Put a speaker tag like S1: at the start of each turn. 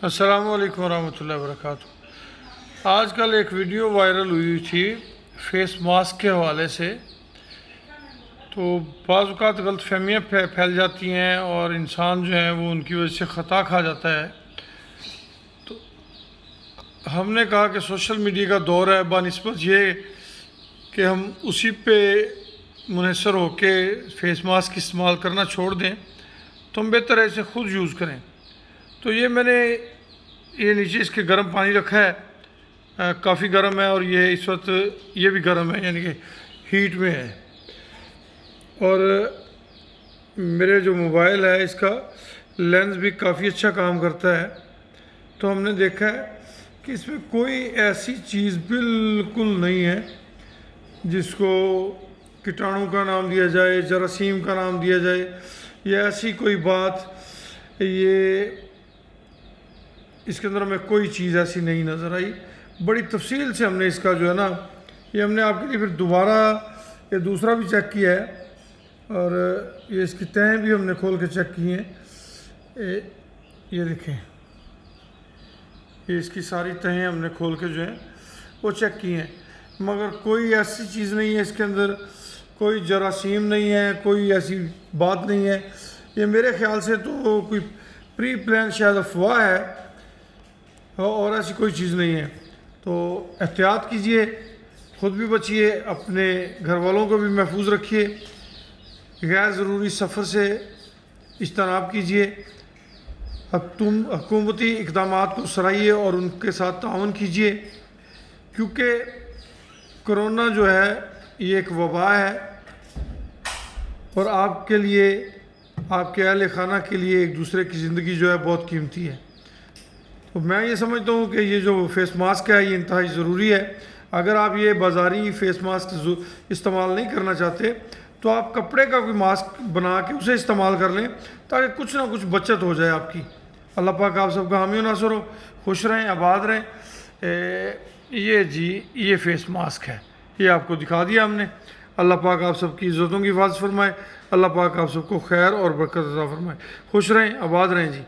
S1: السلام علیکم ورحمۃ اللہ وبرکاتہ۔ آج کل ایک ویڈیو وائرل ہوئی تھی فیس ماسک کے حوالے سے، تو بعض اوقات غلط فہمیاں پھیل جاتی ہیں اور انسان جو ہیں وہ ان کی وجہ سے خطا کھا جاتا ہے۔ تو ہم نے کہا کہ سوشل میڈیا کا دور ہے، بنسبت یہ کہ ہم اسی پہ منحصر ہو کے فیس ماسک استعمال کرنا چھوڑ دیں تو ہم بہتر ہے اسے خود یوز کریں۔ تو یہ میں نے نیچے اس کے گرم پانی رکھا ہے، کافی گرم ہے، اور یہ اس وقت یہ بھی گرم ہے، یعنی کہ ہیٹ میں ہے۔ اور میرے جو موبائل ہے اس کا لینس بھی کافی اچھا کام کرتا ہے۔ تو ہم نے دیکھا ہے کہ اس میں کوئی ایسی چیز بالکل نہیں ہے جس کو کیٹانو کا نام دیا جائے، جراثیم کا نام دیا جائے، یا ایسی کوئی بات، یہ اس کے اندر ہمیں کوئی چیز ایسی نہیں نظر آئی۔ بڑی تفصیل سے ہم نے اس کا جو ہے نا، یہ ہم نے آپ کے لیے پھر دوبارہ یہ دوسرا بھی چیک کیا ہے، اور یہ اس کی تہیں بھی ہم نے کھول کے چیک کی ہیں۔ یہ دیکھیں، یہ اس کی ساری تہیں ہم نے کھول کے جو ہیں وہ چیک کی ہیں، مگر کوئی ایسی چیز نہیں ہے اس کے اندر، کوئی جراثیم نہیں ہے، کوئی ایسی بات نہیں ہے۔ یہ میرے خیال سے تو کوئی پری پلان شاید افواہ ہے، اور ایسی کوئی چیز نہیں ہے۔ تو احتیاط کیجئے، خود بھی بچیے، اپنے گھر والوں کو بھی محفوظ رکھیے، غیر ضروری سفر سے اجتناب کیجئے، حکومتی اقدامات کو سرائیے اور ان کے ساتھ تعاون کیجئے، کیونکہ کرونا جو ہے یہ ایک وبا ہے، اور آپ کے لیے، آپ کے اہل خانہ کے لیے ایک دوسرے کی زندگی جو ہے بہت قیمتی ہے۔ تو میں یہ سمجھتا ہوں کہ یہ جو فیس ماسک ہے یہ انتہائی ضروری ہے۔ اگر آپ یہ بازاری فیس ماسک استعمال نہیں کرنا چاہتے تو آپ کپڑے کا کوئی ماسک بنا کے اسے استعمال کر لیں، تاکہ کچھ نہ کچھ بچت ہو جائے آپ کی۔ اللہ پاک آپ سب کا حامی و ناصر ہو، خوش رہیں، آباد رہیں۔ یہ فیس ماسک ہے، یہ آپ کو دکھا دیا ہم نے۔ اللہ پاک آپ سب کی عزتوں کی حفاظت فرمائے، اللہ پاک آپ سب کو خیر اور برکت عطا فرمائے۔ خوش رہیں، آباد رہیں جی۔